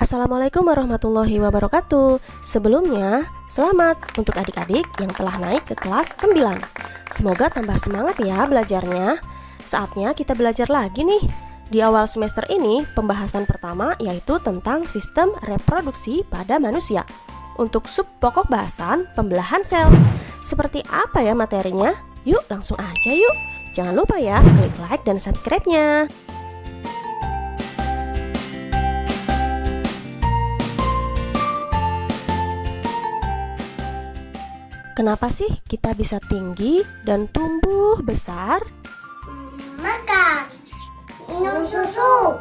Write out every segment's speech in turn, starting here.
Assalamualaikum warahmatullahi wabarakatuh. Sebelumnya, selamat untuk adik-adik yang telah naik ke kelas 9. Semoga tambah semangat ya belajarnya. Saatnya kita belajar lagi nih. Di awal semester ini, pembahasan pertama yaitu tentang sistem reproduksi pada manusia. Untuk sub pokok bahasan, pembelahan sel. Seperti apa ya materinya? Yuk langsung aja yuk. Jangan lupa ya, klik like dan subscribe-nya. Kenapa sih kita bisa tinggi dan tumbuh besar? Makan, minum susu,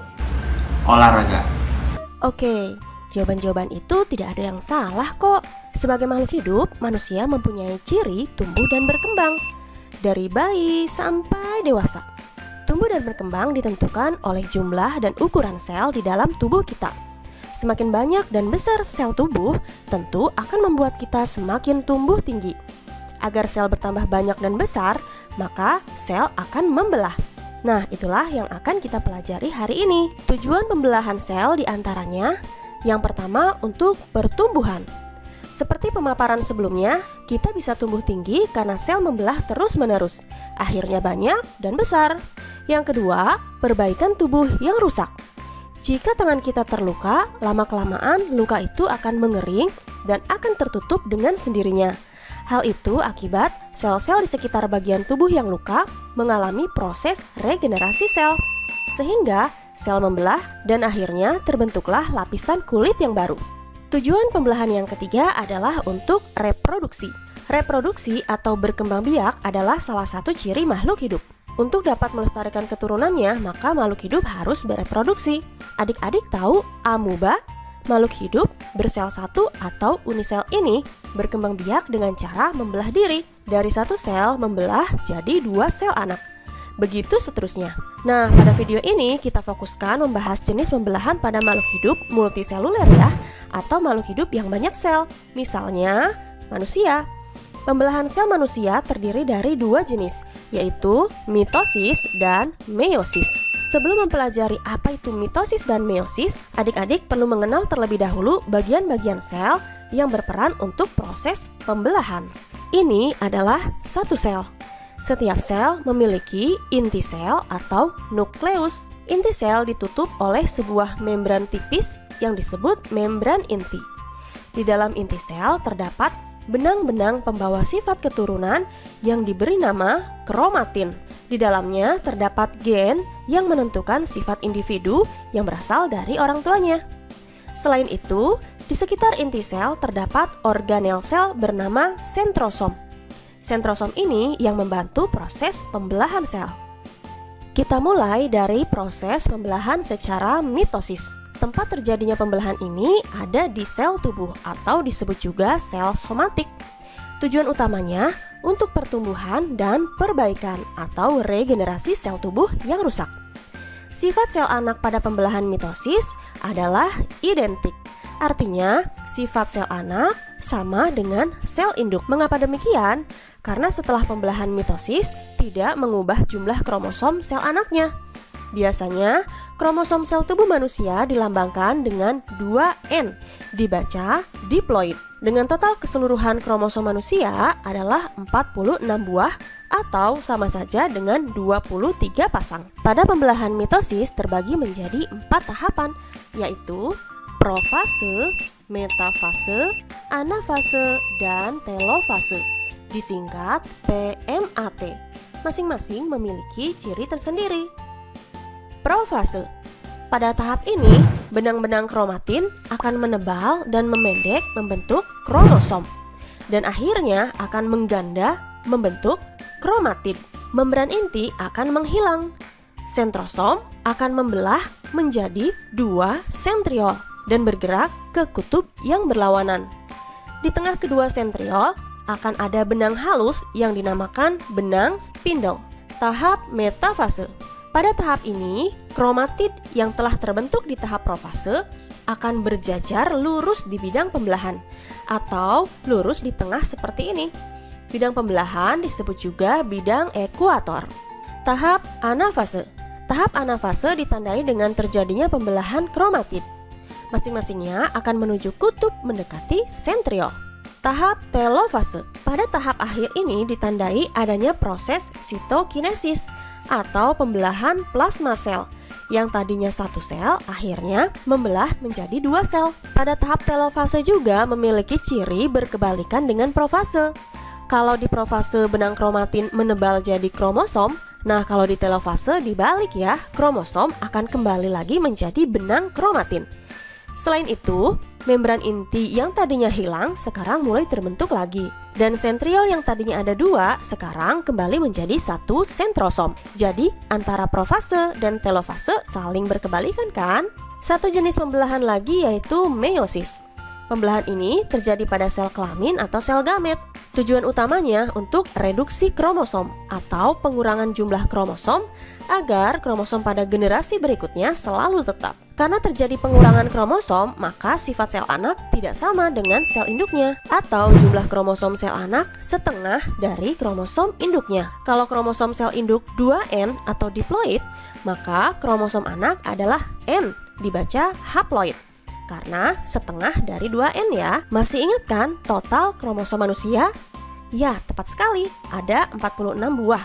olahraga. Oke, jawaban-jawaban itu tidak ada yang salah kok. Sebagai makhluk hidup, manusia mempunyai ciri tumbuh dan berkembang. Dari bayi sampai dewasa. Tumbuh dan berkembang ditentukan oleh jumlah dan ukuran sel di dalam tubuh kita. Semakin banyak dan besar sel tubuh, tentu akan membuat kita semakin tumbuh tinggi. Agar sel bertambah banyak dan besar, maka sel akan membelah. Nah, itulah yang akan kita pelajari hari ini. Tujuan pembelahan sel diantaranya, yang pertama untuk pertumbuhan. Seperti pemaparan sebelumnya, kita bisa tumbuh tinggi karena sel membelah terus-menerus. Akhirnya banyak dan besar. Yang kedua, perbaikan tubuh yang rusak. Jika tangan kita terluka, lama-kelamaan luka itu akan mengering dan akan tertutup dengan sendirinya. Hal itu akibat sel-sel di sekitar bagian tubuh yang luka mengalami proses regenerasi sel. Sehingga sel membelah dan akhirnya terbentuklah lapisan kulit yang baru. Tujuan pembelahan yang ketiga adalah untuk reproduksi. Reproduksi atau berkembang biak adalah salah satu ciri makhluk hidup. Untuk dapat melestarikan keturunannya, maka makhluk hidup harus bereproduksi. Adik-adik tahu amuba, makhluk hidup bersel satu atau unisel ini berkembang biak dengan cara membelah diri. Dari satu sel membelah jadi 2 sel anak. Begitu seterusnya. Nah, pada video ini kita fokuskan membahas jenis pembelahan pada makhluk hidup multiseluler ya, atau makhluk hidup yang banyak sel. Misalnya, manusia. Pembelahan sel manusia terdiri dari 2 jenis, yaitu mitosis dan meiosis. Sebelum mempelajari apa itu mitosis dan meiosis, adik-adik perlu mengenal terlebih dahulu bagian-bagian sel yang berperan untuk proses pembelahan. Ini adalah satu sel. Setiap sel memiliki inti sel atau nukleus. Inti sel ditutup oleh sebuah membran tipis yang disebut membran inti. Di dalam inti sel terdapat benang-benang pembawa sifat keturunan yang diberi nama kromatin. Di dalamnya terdapat gen yang menentukan sifat individu yang berasal dari orang tuanya. Selain itu, di sekitar inti sel terdapat organel sel bernama sentrosom. Sentrosom ini yang membantu proses pembelahan sel. Kita mulai dari proses pembelahan secara mitosis. Tempat terjadinya pembelahan ini ada di sel tubuh atau disebut juga sel somatik. Tujuan utamanya untuk pertumbuhan dan perbaikan atau regenerasi sel tubuh yang rusak. Sifat sel anak pada pembelahan mitosis adalah identik. Artinya, sifat sel anak sama dengan sel induk. Mengapa demikian? Karena setelah pembelahan mitosis tidak mengubah jumlah kromosom sel anaknya. Biasanya, kromosom sel tubuh manusia dilambangkan dengan 2N, dibaca diploid. Dengan total keseluruhan kromosom manusia adalah 46 buah atau sama saja dengan 23 pasang. Pada pembelahan mitosis terbagi menjadi 4 tahapan, yaitu profase, metafase, anafase, dan telofase. Disingkat PMAT. Masing-masing memiliki ciri tersendiri. Profase. Pada tahap ini, benang-benang kromatin akan menebal dan memendek membentuk kromosom dan akhirnya akan mengganda membentuk kromatid. Membran inti akan menghilang. Sentrosom akan membelah menjadi 2 sentriol dan bergerak ke kutub yang berlawanan. Di tengah kedua sentriol akan ada benang halus yang dinamakan benang spindle. Tahap metafase. Pada tahap ini, kromatid yang telah terbentuk di tahap profase akan berjajar lurus di bidang pembelahan atau lurus di tengah seperti ini. Bidang pembelahan disebut juga bidang ekuator. Tahap anafase. Tahap anafase ditandai dengan terjadinya pembelahan kromatid. Masing-masingnya akan menuju kutub mendekati sentriol. Tahap telofase. Pada tahap akhir ini ditandai adanya proses sitokinesis atau pembelahan plasma sel yang tadinya satu sel akhirnya membelah menjadi 2 sel. Pada tahap telofase juga memiliki ciri berkebalikan dengan profase. Kalau di profase benang kromatin menebal jadi kromosom, nah kalau di telofase dibalik ya, kromosom akan kembali lagi menjadi benang kromatin. Selain itu, membran inti yang tadinya hilang sekarang mulai terbentuk lagi. Dan sentriol yang tadinya ada 2 sekarang kembali menjadi 1 sentrosom. Jadi antara profase dan telofase saling berkebalikan kan? Satu jenis pembelahan lagi yaitu meiosis. Pembelahan ini terjadi pada sel kelamin atau sel gamet. Tujuan utamanya untuk reduksi kromosom atau pengurangan jumlah kromosom agar kromosom pada generasi berikutnya selalu tetap. Karena terjadi pengurangan kromosom, maka sifat sel anak tidak sama dengan sel induknya, atau jumlah kromosom sel anak setengah dari kromosom induknya. Kalau kromosom sel induk 2N atau diploid, maka kromosom anak adalah N, dibaca haploid. Karena setengah dari 2N ya. Masih ingat kan total kromosom manusia? Ya, tepat sekali, ada 46 buah.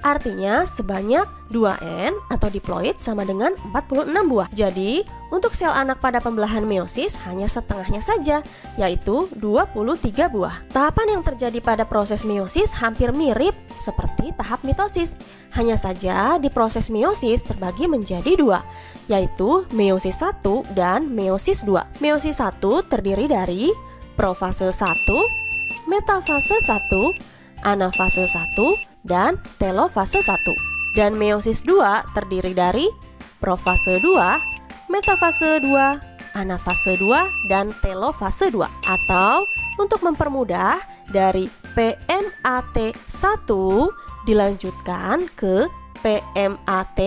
Artinya sebanyak 2N atau diploid sama dengan 46 buah. Jadi, untuk sel anak pada pembelahan meiosis hanya setengahnya saja, yaitu 23 buah. Tahapan yang terjadi pada proses meiosis hampir mirip seperti tahap mitosis. Hanya saja di proses meiosis terbagi menjadi 2, yaitu meiosis 1 dan meiosis 2. Meiosis 1 terdiri dari profase 1, metafase 1, anafase 1, dan telofase 1. Dan meiosis 2 terdiri dari profase 2, metafase 2, anafase 2, dan telofase 2. Atau untuk mempermudah, dari PMAT 1 dilanjutkan ke PMAT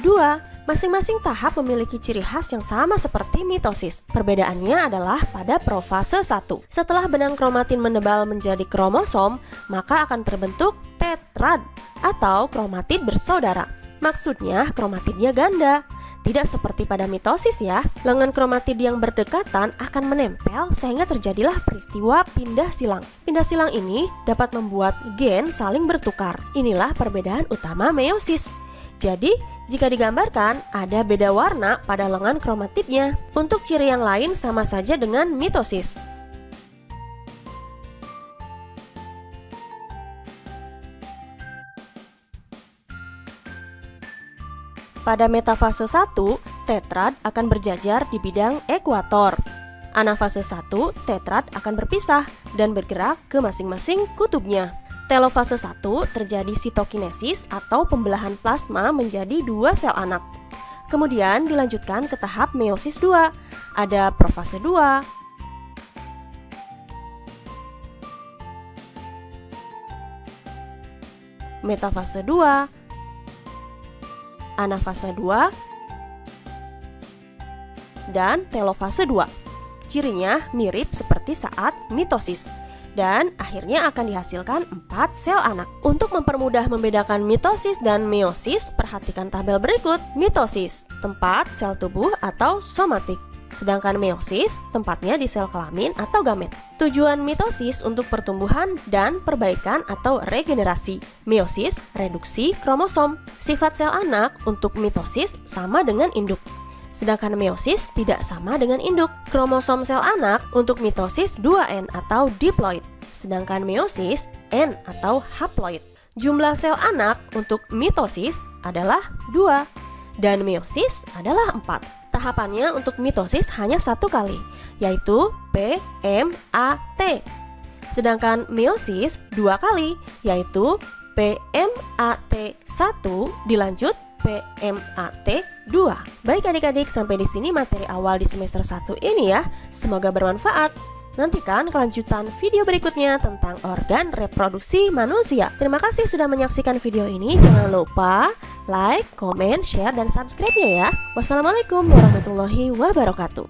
2. Masing-masing tahap memiliki ciri khas yang sama seperti mitosis. Perbedaannya adalah pada profase 1. Setelah benang kromatin menebal menjadi kromosom, maka akan terbentuk tetrad atau kromatid bersaudara. Maksudnya kromatidnya ganda. Tidak seperti pada mitosis ya. Lengan kromatid yang berdekatan akan menempel sehingga terjadilah peristiwa pindah silang. Pindah silang ini dapat membuat gen saling bertukar. Inilah perbedaan utama meiosis. Jadi, jika digambarkan, ada beda warna pada lengan kromatidnya. Untuk ciri yang lain sama saja dengan mitosis. Pada metafase 1, tetrad akan berjajar di bidang ekuator. Anafase 1, tetrad akan berpisah dan bergerak ke masing-masing kutubnya. Telofase 1 terjadi sitokinesis atau pembelahan plasma menjadi 2 sel anak. Kemudian dilanjutkan ke tahap meiosis 2. Ada profase 2, metafase 2, anafase 2, dan telofase 2. Cirinya mirip seperti saat mitosis. Dan akhirnya akan dihasilkan 4 sel anak. Untuk mempermudah membedakan mitosis dan meiosis, perhatikan tabel berikut. Mitosis, tempat sel tubuh atau somatik. Sedangkan meiosis, tempatnya di sel kelamin atau gamet. Tujuan mitosis untuk pertumbuhan dan perbaikan atau regenerasi. Meiosis, reduksi kromosom. Sifat sel anak untuk mitosis sama dengan induk. Sedangkan meiosis tidak sama dengan induk. Kromosom sel anak untuk mitosis 2N atau diploid, sedangkan meiosis N atau haploid. Jumlah sel anak untuk mitosis adalah 2 dan meiosis adalah 4. Tahapannya untuk mitosis hanya 1 kali, yaitu PMAT. Sedangkan meiosis 2 kali, yaitu PMAT1 dilanjut PMAT2. Baik adik-adik, sampai di sini materi awal di semester 1 ini ya. Semoga bermanfaat. Nantikan kelanjutan video berikutnya tentang organ reproduksi manusia. Terima kasih sudah menyaksikan video ini. Jangan lupa like, comment, share, dan subscribe-nya ya. Wassalamualaikum warahmatullahi wabarakatuh.